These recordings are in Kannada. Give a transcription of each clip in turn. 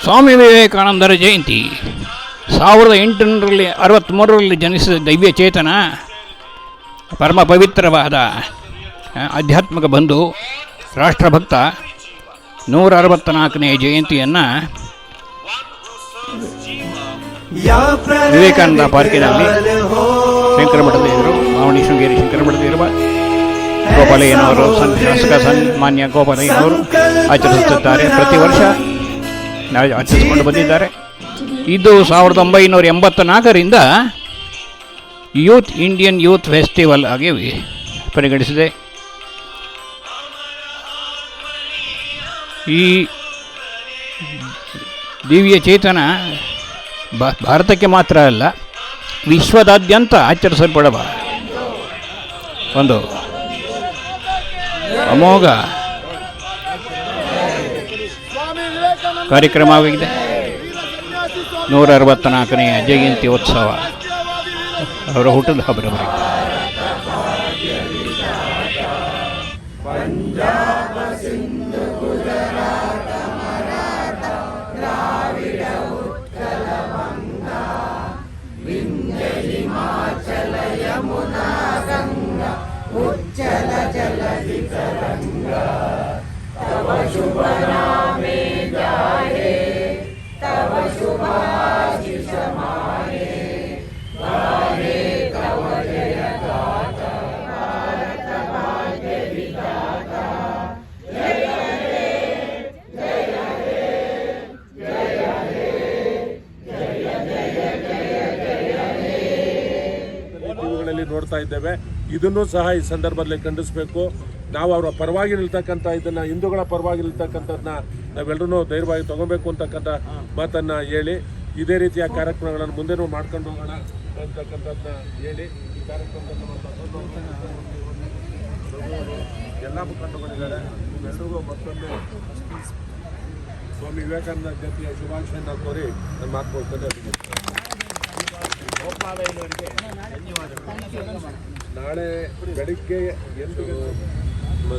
ಸ್ವಾಮಿ ವಿವೇಕಾನಂದರ ಜಯಂತಿ 1863ರಲ್ಲಿ ಜನಿಸಿದ ದೈವ್ಯ ಚೇತನ, ಪರಮ ಪವಿತ್ರವಾದ ಆಧ್ಯಾತ್ಮಿಕ ಬಂಧು, ರಾಷ್ಟ್ರಭಕ್ತ 164ನೇ ಜಯಂತಿಯನ್ನು ವಿವೇಕಾನಂದ ಪಾರ್ಕಿನಲ್ಲಿ ಶಂಕರಮಠದ ಎದುರು ಮಾವಣಿ ಶೃಂಗೇರಿ ಶಂಕರಮಠದ ಇರುವ ಗೋಪಾಲಯ್ಯನವರು ಶಾಸಕ ಸನ್ಮಾನ್ಯ ಗೋಪಾಲಯ್ಯನವರು ಆಚರಿಸುತ್ತಿದ್ದಾರೆ. ಪ್ರತಿ ವರ್ಷ ಆಚರಿಸಿಕೊಂಡು ಬಂದಿದ್ದಾರೆ. ಇದು 1984ರಿಂದ ಇಂಡಿಯನ್ ಯೂತ್ ಫೆಸ್ಟಿವಲ್ ಆಗಿ ಪರಿಗಣಿಸಿದೆ. ಈ ದಿವ್ಯ ಚೇತನ ಭಾರತಕ್ಕೆ ಮಾತ್ರ ಅಲ್ಲ, ವಿಶ್ವದಾದ್ಯಂತ ಆಚರಿಸಲ್ಪಡುವ ಒಂದು ಅಮೋಘ ಕಾರ್ಯಕ್ರಮವಾಗಿದೆ. 164ನೇ ಜಯಂತಿ ಉತ್ಸವ ಅವರ ಹುಟ್ಟದ ಹಬ್ಬರವರೆಗೆ. ನೋಡ್ತಾ ಇದ್ದೇವೆ. ಇದನ್ನು ಸಹ ಈ ಸಂದರ್ಭದಲ್ಲಿ ಖಂಡಿಸಬೇಕು. ನಾವು ಅವರ ಪರವಾಗಿ ನಿಲ್ತಕ್ಕಂಥ ಇದನ್ನು, ಹಿಂದೂಗಳ ಪರವಾಗಿ ನಿಲ್ತಕ್ಕಂಥದ್ದನ್ನ ನಾವೆಲ್ಲರೂ ಧೈರ್ಯವಾಗಿ ತಗೋಬೇಕು ಅಂತಕ್ಕಂಥ ಮಾತನ್ನು ಹೇಳಿ, ಇದೇ ರೀತಿಯ ಕಾರ್ಯಕ್ರಮಗಳನ್ನು ಮುಂದೆನೂ ಮಾಡ್ಕೊಂಡು ಹೋಗೋಣ ಅಂತಕ್ಕಂಥದ್ದನ್ನ ಹೇಳಿ ಈ ಕಾರ್ಯಕ್ರಮವನ್ನು ಎಲ್ಲ ಮುಖಂಡಗಳಿದ್ದಾರೆ. ಎಲ್ಲರಿಗೂ ಮತ್ತೊಂದು ಸ್ವಾಮಿ ವಿವೇಕಾನಂದ ಜಯಂತಿಯ ಶುಭಾಶಯನ ಕೋರಿ ನಾನು ಮಾತುಕೊಳ್ತೇನೆ. ನಾಳೆ ಬೆಳಿಗ್ಗೆ ಎಂದು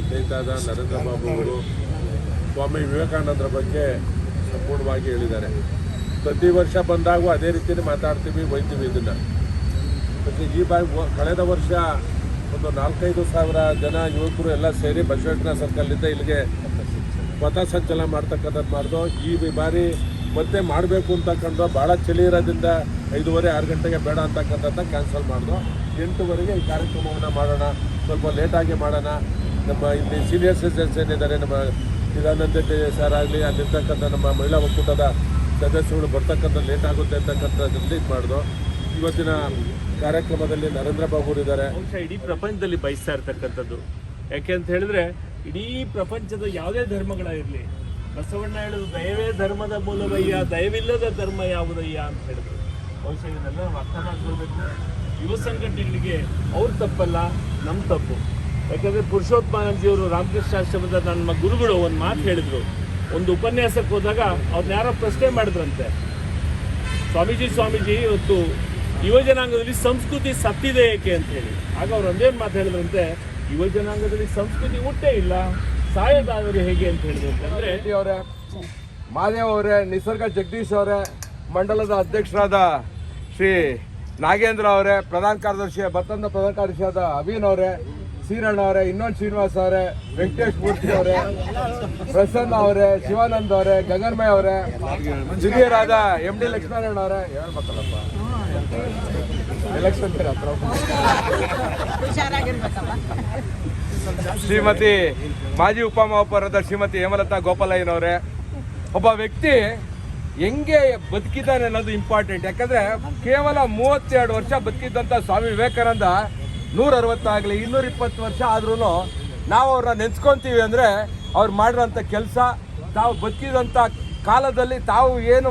ಸ್ನೇಹಿತಾದ ನರೇಂದ್ರ ಬಾಬು ಅವರು ಸ್ವಾಮಿ ವಿವೇಕಾನಂದರ ಬಗ್ಗೆ ಸಂಪೂರ್ಣವಾಗಿ ಹೇಳಿದ್ದಾರೆ. ಪ್ರತಿ ವರ್ಷ ಬಂದಾಗೂ ಅದೇ ರೀತಿಯಲ್ಲಿ ಮಾತಾಡ್ತೀವಿ, ಒಯ್ತೀವಿ ಇದನ್ನು. ಮತ್ತು ಈ ಕಳೆದ ವರ್ಷ ಒಂದು 4-5 ಸಾವಿರ ಜನ ಯುವಕರು ಎಲ್ಲ ಸೇರಿ ಬಸವೇಶ್ವರ ಸರ್ಕಲ್ನಿಂದ ಇಲ್ಲಿಗೆ ಪಥಸಂಚಲನ ಮಾಡ್ತಕ್ಕಂಥದ್ದು ಮಾಡಿದ್ರು. ಈ ಬಾರಿ ಮತ್ತೆ ಮಾಡಬೇಕು ಅಂತಕ್ಕಂಥ ಭಾಳ ಚಳಿ ಇರೋದ್ರಿಂದ 5:30-6 ಗಂಟೆಗೆ ಬೇಡ ಅಂತಕ್ಕಂಥದ್ದನ್ನ ಕ್ಯಾನ್ಸಲ್ ಮಾಡಿದ್ರು. 8:00ವರೆಗೆ ಈ ಕಾರ್ಯಕ್ರಮವನ್ನು ಮಾಡೋಣ, ಸ್ವಲ್ಪ ಲೇಟಾಗಿ ಮಾಡೋಣ. ನಮ್ಮ ಇಲ್ಲಿ ಸೀನಿಯರ್ ಸಿಟಿಜನ್ಸ್ ಏನಿದ್ದಾರೆ, ನಮ್ಮ ಚಿದಾನಂದ ಸರ್ ಆಗಲಿ, ಅಲ್ಲಿರ್ತಕ್ಕಂಥ ನಮ್ಮ ಮಹಿಳಾ ಒಕ್ಕೂಟದ ಸದಸ್ಯರುಗಳು ಬರ್ತಕ್ಕಂಥ ಲೇಟ್ ಆಗುತ್ತೆ ಅಂತಕ್ಕಂಥದ್ದು ಇದು ಮಾಡಿದ್ರು. ಇವತ್ತಿನ ಕಾರ್ಯಕ್ರಮದಲ್ಲಿ ನರೇಂದ್ರ ಬಾಬು ಇದ್ದಾರೆ. ಇಡೀ ಪ್ರಪಂಚದಲ್ಲಿ ಬಯಸ್ತಾ ಇರ್ತಕ್ಕಂಥದ್ದು ಯಾಕೆ ಅಂತ ಹೇಳಿದ್ರೆ, ಇಡೀ ಪ್ರಪಂಚದ ಯಾವುದೇ ಧರ್ಮಗಳಾಗಿರಲಿ, ಬಸವಣ್ಣ ಹೇಳಿದ್ರು ದಯವೇ ಧರ್ಮದ ಮೂಲವಯ್ಯ, ದಯವಿಲ್ಲದ ಧರ್ಮ ಯಾವುದಯ್ಯ ಅಂತ ಹೇಳಿದ್ರು. ಬಹುಶಃ ಇದನ್ನೆಲ್ಲ ನಾವು ಅರ್ಥ ಮಾಡ್ಕೊಳ್ಬೇಕು. ಯುವ ಸಂಘಟನೆಗಳಿಗೆ ಅವ್ರ ತಪ್ಪಲ್ಲ, ನಮ್ಮ ತಪ್ಪು. ಯಾಕಂದರೆ ಪುರುಷೋತ್ತಮಾನಂದಜಿಯವರು ರಾಮಕೃಷ್ಣ ಆಶ್ರಮದ ನಮ್ಮ ಗುರುಗಳು ಒಂದು ಮಾತು ಹೇಳಿದರು. ಒಂದು ಉಪನ್ಯಾಸಕ್ಕೆ ಹೋದಾಗ ಅವ್ರನ್ನ ಯಾರೋ ಪ್ರಶ್ನೆ ಮಾಡಿದ್ರಂತೆ, ಸ್ವಾಮೀಜಿ ಇವತ್ತು ಯುವ ಜನಾಂಗದಲ್ಲಿ ಸಂಸ್ಕೃತಿ ಸತ್ತಿದೆ ಏಕೆ ಅಂತ ಹೇಳಿ. ಆಗ ಅವ್ರು ಒಂದೇನು ಮಾತು ಹೇಳಿದ್ರಂತೆ, ಯುವ ಜನಾಂಗದಲ್ಲಿ ಸಂಸ್ಕೃತಿ ಹುಟ್ಟೇ ಇಲ್ಲ, ಸಾಯೋದಾದರೂ ಹೇಗೆ ಅಂತ ಹೇಳಿದ್ರು. ಅಂದರೆ ಅವರೇ, ಮಾದೇವ್ ಅವರೇ, ನಿಸರ್ಗ ಜಗದೀಶ್ ಅವರೇ, ಮಂಡಲದ ಅಧ್ಯಕ್ಷರಾದ ಶ್ರೀ ನಾಗೇಂದ್ರ ಅವರೇ, ಪ್ರಧಾನ ಕಾರ್ಯದರ್ಶಿ ಭತ್ತಂದ ಪ್ರಧಾನ ಕಾರ್ಯದರ್ಶಿಯಾದ ಅವಿನ್ ಅವರೇ, ಸೀರಣ್ಣ ಅವರೇ, ಇನ್ನೊಂದು ಶ್ರೀನಿವಾಸ್ ಅವರೇ, ವೆಂಕಟೇಶ್ ಮೂರ್ತಿ ಅವರೇ, ಪ್ರಸನ್ನ ಅವರೇ, ಶಿವಾನಂದ್ ಅವರೇ, ಗಗನ್ಮಯ ಅವರೇ, ಹಿರಿಯರಾದ MD ಲಕ್ಷ್ಮೀನಾರಾಯಣ ಅವರೇ, ಹೇಳ್ಬೇಕಲ್ಲಪ್ಪ ಎಲೆಕ್ಷನ್ ಶ್ರೀಮತಿ ಮಾಜಿ ಉಪಮಹಾಪೌರದ ಶ್ರೀಮತಿ ಹೇಮಲತಾ ಗೋಪಾಲಯ್ಯನವರೇ. ಒಬ್ಬ ವ್ಯಕ್ತಿ ಹೆಂಗೆ ಬದುಕಿದ್ದಾನೆ ಅನ್ನೋದು ಇಂಪಾರ್ಟೆಂಟ್. ಯಾಕಂದ್ರೆ ಕೇವಲ 32 ವರ್ಷ ಬದುಕಿದ್ದಂಥ ಸ್ವಾಮಿ ವಿವೇಕಾನಂದ 160 ಆಗಲಿ 220 ವರ್ಷ ಆದ್ರೂ ನಾವು ಅವ್ರನ್ನ ನೆನ್ಸ್ಕೊತೀವಿ ಅಂದರೆ ಅವ್ರು ಮಾಡಿರೋಂಥ ಕೆಲಸ, ತಾವು ಬದುಕಿದಂಥ ಕಾಲದಲ್ಲಿ ತಾವು ಏನು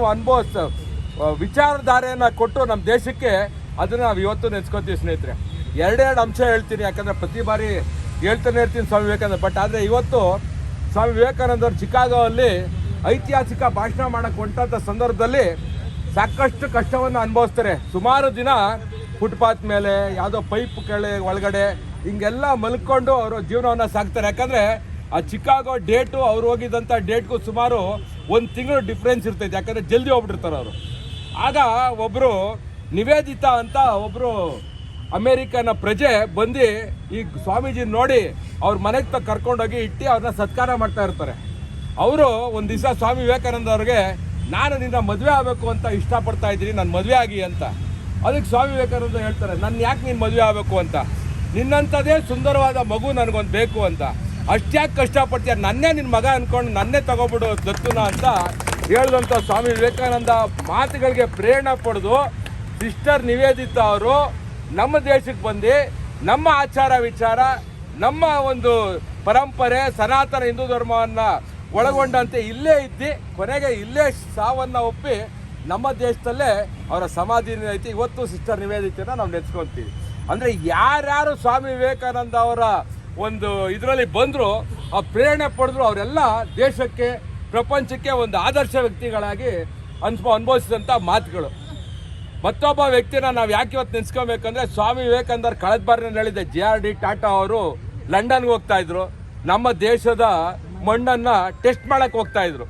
ವಿಚಾರಧಾರೆಯನ್ನು ಕೊಟ್ಟು ನಮ್ಮ ದೇಶಕ್ಕೆ, ಅದನ್ನು ನಾವು ಇವತ್ತು ನೆನ್ಸ್ಕೊತೀವಿ ಸ್ನೇಹಿತರೆ. 2 ಅಂಶ ಹೇಳ್ತೀನಿ, ಯಾಕಂದರೆ ಪ್ರತಿ ಬಾರಿ ಹೇಳ್ತಾನೆ ಇರ್ತೀನಿ ಸ್ವಾಮಿ ವಿವೇಕಾನಂದ. ಬಟ್ ಆದರೆ ಇವತ್ತು ಸ್ವಾಮಿ ವಿವೇಕಾನಂದವ್ರು ಚಿಕಾಗೋ ಅಲ್ಲಿ ಐತಿಹಾಸಿಕ ಭಾಷಣ ಮಾಡೋಕ್ಕೆ ಹೊಂಟಂಥ ಸಂದರ್ಭದಲ್ಲಿ ಸಾಕಷ್ಟು ಕಷ್ಟವನ್ನು ಅನುಭವಿಸ್ತಾರೆ. ಸುಮಾರು ದಿನ ಫುಟ್ಪಾತ್ ಮೇಲೆ, ಯಾವುದೋ ಪೈಪ್ ಒಳಗಡೆ ಹಿಂಗೆಲ್ಲ ಮಲ್ಕೊಂಡು ಅವರು ಜೀವನವನ್ನು ಸಾಕ್ತಾರೆ. ಯಾಕಂದರೆ ಆ ಚಿಕಾಗೋ ಡೇಟು ಅವ್ರು ಹೋಗಿದ್ದಂಥ ಡೇಟ್ಗೂ ಸುಮಾರು 1 ತಿಂಗಳು ಡಿಫ್ರೆನ್ಸ್ ಇರ್ತೈತೆ, ಯಾಕಂದರೆ ಜಲ್ದಿ ಹೋಗ್ಬಿಟ್ಟಿರ್ತಾರೆ ಅವರು. ಆಗ ಒಬ್ಬರು ನಿವೇದಿತಾ ಅಂತ ಒಬ್ಬರು ಅಮೇರಿಕನ ಪ್ರಜೆ ಬಂದು ಈ ಸ್ವಾಮೀಜಿ ನೋಡಿ ಅವ್ರ ಮನೆಗೆ ಕರ್ಕೊಂಡೋಗಿ ಇಟ್ಟು ಅವ್ರನ್ನ ಸತ್ಕಾರ ಮಾಡ್ತಾ ಇರ್ತಾರೆ. ಅವರು ಒಂದು ದಿವಸ ಸ್ವಾಮಿ ವಿವೇಕಾನಂದ ಅವ್ರಿಗೆ ನಾನು ನಿನ್ನ ಮದುವೆ ಆಗಬೇಕು ಅಂತ ಇಷ್ಟಪಡ್ತಾ ಇದ್ದೀನಿ, ನಾನು ಮದುವೆ ಆಗಿ ಅಂತ. ಅದಕ್ಕೆ ಸ್ವಾಮಿ ವಿವೇಕಾನಂದ ಹೇಳ್ತಾರೆ, ನನ್ನ ಯಾಕೆ ನೀನು ಮದುವೆ ಆಗಬೇಕು ಅಂತ, ನಿನ್ನಂಥದ್ದೇ ಸುಂದರವಾದ ಮಗು ನನಗೊಂದು ಬೇಕು ಅಂತ, ಅಷ್ಟ್ಯಾಕೆ ಕಷ್ಟಪಡ್ತೀಯ, ನನ್ನೇ ನಿನ್ನ ಮಗ ಅಂದ್ಕೊಂಡು ನನ್ನೇ ತಗೊಬಿಡು ದತ್ತುನ ಅಂತ ಹೇಳಿದಂಥ ಸ್ವಾಮಿ ವಿವೇಕಾನಂದ ಮಾತುಗಳಿಗೆ ಪ್ರೇರಣೆ ಪಡೆದು ಸಿಸ್ಟರ್ ನಿವೇದಿತಾ ಅವರು ನಮ್ಮ ದೇಶಕ್ಕೆ ಬಂದು ನಮ್ಮ ಆಚಾರ ವಿಚಾರ, ನಮ್ಮ ಒಂದು ಪರಂಪರೆ, ಸನಾತನ ಹಿಂದೂ ಧರ್ಮವನ್ನು ಒಳಗೊಂಡಂತೆ ಇಲ್ಲೇ ಇದ್ದು ಕೊನೆಗೆ ಇಲ್ಲೇ ಸಾವನ್ನು ಒಪ್ಪಿ ನಮ್ಮ ದೇಶದಲ್ಲೇ ಅವರ ಸಮಾಧಿ ಐತಿ. ಇವತ್ತು ಸಿಸ್ಟರ್ ನಿವೇದಿತನ ನಾವು ನೆನೆಸ್ಕೊತೀವಿ. ಅಂದರೆ ಯಾರ್ಯಾರು ಸ್ವಾಮಿ ವಿವೇಕಾನಂದ ಅವರ ಒಂದು ಇದರಲ್ಲಿ ಬಂದರು, ಆ ಪ್ರೇರಣೆ ಪಡೆದ್ರು, ಅವರೆಲ್ಲ ದೇಶಕ್ಕೆ ಪ್ರಪಂಚಕ್ಕೆ ಒಂದು ಆದರ್ಶ ವ್ಯಕ್ತಿಗಳಾಗಿ ಅನುಭವಿಸಿದಂಥ ಮಾತುಗಳು. ಮತ್ತೊಬ್ಬ ವ್ಯಕ್ತಿನ ನಾವು ಯಾಕೆ ಇವತ್ತು ನೆನೆಸ್ಕೊಬೇಕಂದ್ರೆ, ಸ್ವಾಮಿ ವಿವೇಕಾನಂದರ್ ಕಳೆದ ಬಾರಿ ಹೇಳಿದೆ, JRD ಟಾಟಾ ಅವರು ಲಂಡನ್ಗೆ ಹೋಗ್ತಾ ಇದ್ರು, ನಮ್ಮ ದೇಶದ ಮಣ್ಣನ್ನು ಟೆಸ್ಟ್ ಮಾಡೋಕ್ಕೆ ಹೋಗ್ತಾ ಇದ್ರು.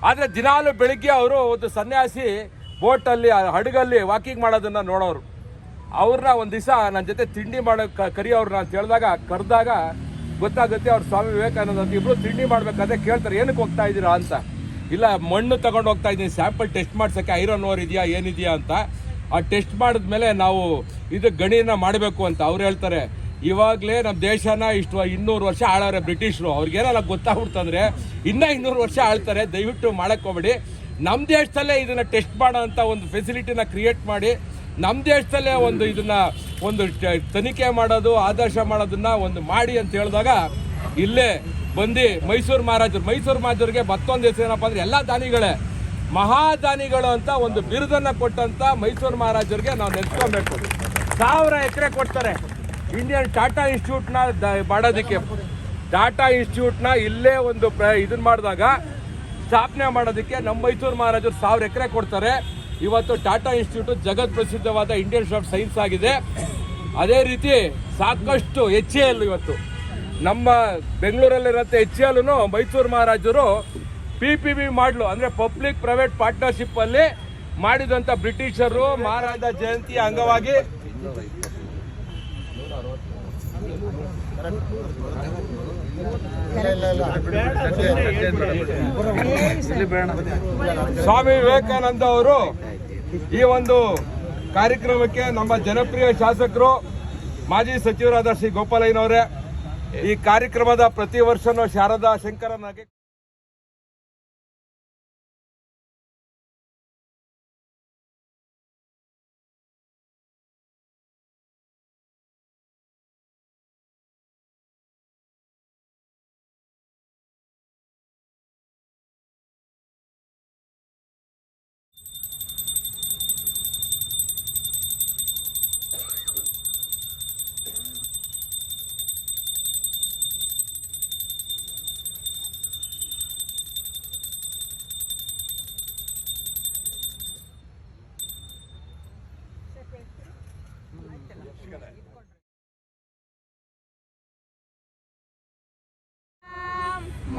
ಆದರೆ ದಿನಾಲು ಬೆಳಿಗ್ಗೆ ಅವರು ಒಂದು ಸನ್ಯಾಸಿ ಬೋಟಲ್ಲಿ ಹಡಗಲ್ಲಿ ವಾಕಿಂಗ್ ಮಾಡೋದನ್ನು ನೋಡೋರು. ಅವ್ರನ್ನ ಒಂದು ದಿವಸ ನನ್ನ ಜೊತೆ ತಿಂಡಿ ಮಾಡೋಕ್ಕೆ ಕರಿಯವ್ರನ್ನ ಅಂತ ಹೇಳಿದಾಗ ಕರೆದಾಗ ಗೊತ್ತಾಗುತ್ತೆ ಅವ್ರು ಸ್ವಾಮಿ ವಿವೇಕಾನಂದ ಅಂತ ಇಬ್ಬರು ತಿಂಡಿ ಮಾಡಬೇಕಾದ್ರೆ ಕೇಳ್ತಾರೆ, ಏನಕ್ಕೆ ಹೋಗ್ತಾ ಇದ್ದೀರಾ ಅಂತ. ಇಲ್ಲ, ಮಣ್ಣು ತಗೊಂಡು ಹೋಗ್ತಾ ಇದ್ದೀನಿ, ಸ್ಯಾಂಪಲ್ ಟೆಸ್ಟ್ ಮಾಡ್ಸೋಕ್ಕೆ ಐರನ್ ಓರ್ ಇದೆಯಾ ಏನಿದೆಯಾ ಅಂತ. ಆ ಟೆಸ್ಟ್ ಮಾಡಿದ್ಮೇಲೆ ನಾವು ಇದು ಗಣಿನ ಮಾಡಬೇಕು ಅಂತ ಅವ್ರು ಹೇಳ್ತಾರೆ. ಇವಾಗಲೇ ನಮ್ಮ ದೇಶನ 200 ವರ್ಷ ಆಳವ್ರೆ ಬ್ರಿಟಿಷರು, ಅವ್ರಿಗೇನಲ್ಲ ಗೊತ್ತಾಗ್ಬಿಡ್ತಂದ್ರೆ ಇನ್ನೂ 200 ವರ್ಷ ಆಳ್ತಾರೆ, ದಯವಿಟ್ಟು ಮಾಡೋಕ್ಕೋಗ್ಬೇಡಿ. ನಮ್ಮ ದೇಶದಲ್ಲೇ ಇದನ್ನು ಟೆಸ್ಟ್ ಮಾಡೋ ಅಂತ ಒಂದು ಫೆಸಿಲಿಟಿನ ಕ್ರಿಯೇಟ್ ಮಾಡಿ, ನಮ್ಮ ದೇಶದಲ್ಲೇ ಒಂದು ಇದನ್ನು ಒಂದು ತನಿಖೆ ಮಾಡೋದು, ಆದರ್ಶ ಮಾಡೋದನ್ನ ಒಂದು ಮಾಡಿ ಅಂತ ಹೇಳಿದಾಗ ಇಲ್ಲೇ ಬಂದು ಮೈಸೂರು ಮಹಾರಾಜರಿಗೆ ಮತ್ತೊಂದು ಹೆಸರು ಏನಪ್ಪ ಅಂದರೆ ಎಲ್ಲ ದಾನಿಗಳೇ ಮಹಾದಾನಿಗಳು ಅಂತ ಒಂದು ಬಿರುದನ್ನು ಕೊಟ್ಟಂಥ ಮೈಸೂರು ಮಹಾರಾಜರಿಗೆ ನಾವು ನೆನೆಸ್ಕೊಬೇಕು. 1000 ಎಕರೆ ಕೊಡ್ತಾರೆ ಇಂಡಿಯನ್ ಟಾಟಾ ಇನ್ಸ್ಟಿಟ್ಯೂಟ್ನ ಮಾಡೋದಕ್ಕೆ. ಟಾಟಾ ಇನ್ಸ್ಟಿಟ್ಯೂಟ್ನ ಇಲ್ಲೇ ಒಂದು ಇದನ್ನು ಮಾಡಿದಾಗ ಸ್ಥಾಪನೆ ಮಾಡೋದಕ್ಕೆ ನಮ್ಮ ಮೈಸೂರು ಮಹಾರಾಜರು 1000 ಎಕರೆ ಕೊಡ್ತಾರೆ. ಇವತ್ತು ಟಾಟಾ ಇನ್ಸ್ಟಿಟ್ಯೂಟ್ ಜಗತ್ ಪ್ರಸಿದ್ಧವಾದ ಇಂಡಿಯನ್ ಇನ್ಸ್ಟಿಟ್ಯೂಟ್ ಆಫ್ ಸೈನ್ಸ್ ಆಗಿದೆ. ಅದೇ ರೀತಿ ಸಾಕಷ್ಟು HAL ಇವತ್ತು ನಮ್ಮ ಬೆಂಗಳೂರಲ್ಲಿರೋಂಥ HAL ಮೈಸೂರು ಮಹಾರಾಜರು PPP ಮಾಡಲು ಅಂದರೆ ಪಬ್ಲಿಕ್ ಪ್ರೈವೇಟ್ ಪಾರ್ಟ್ನರ್ಶಿಪ್ಪಲ್ಲಿ ಮಾಡಿದಂಥ ಬ್ರಿಟಿಷರು ಮಹಾರಾಜ ಜಯಂತಿಯ ಅಂಗವಾಗಿ ಸ್ವಾಮಿ ವಿವೇಕಾನಂದ ಅವರು ಈ ಒಂದು ಕಾರ್ಯಕ್ರಮಕ್ಕೆ ನಮ್ಮ ಜನಪ್ರಿಯ ಶಾಸಕರು ಮಾಜಿ ಸಚಿವರಾದ ಶ್ರೀ ಗೋಪಾಲಯ್ಯನವರೇ ಈ ಕಾರ್ಯಕ್ರಮದ ಪ್ರತಿ ವರ್ಷನೂ ಶಾರದಾ ಶಂಕರನಾಗೆ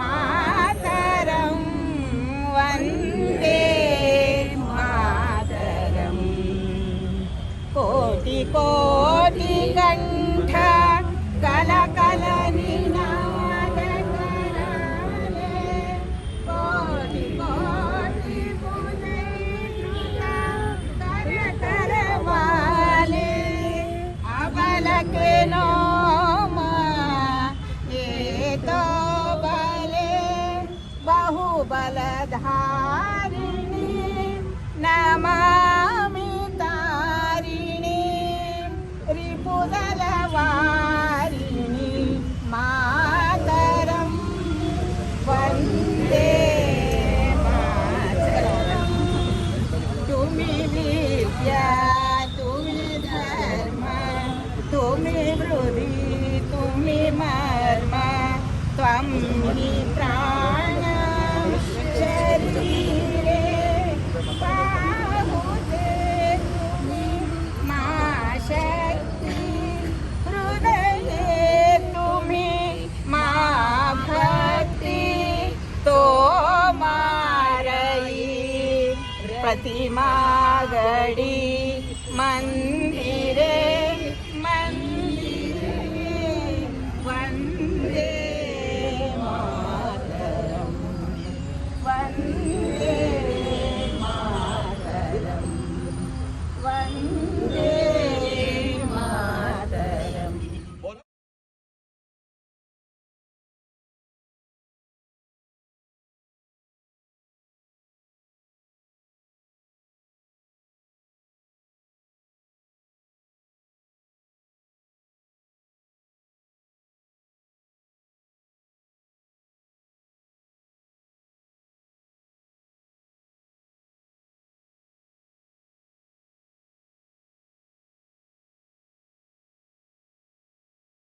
ಮಾತರಂ ವಂದೇ ಮಾತರಂ ಕೋಟಿ ಕೋಟಿ ಕಂಠ ಕಲ ಕಲ ನಿನಾದ ಕರಾಲೆ ಕೋಟಿ ಕೋಟಿ ಪುನೈನುತ ಕರ ಕರವಾಲೆ ಅಬಲಕೆ ನೋಮ ಏತೋ बहुबलधारिणी नमामि तारिणी रिपुदलवारिणी मातरं वन्दे मातरं तुमि विद्या तुमि धर्म तुमि हृदि तुमि मर्म त्वं हि प्राण शरीरे बाहुते तुमि मा शक्ति हृदय प्रतिमा घडी मंदिर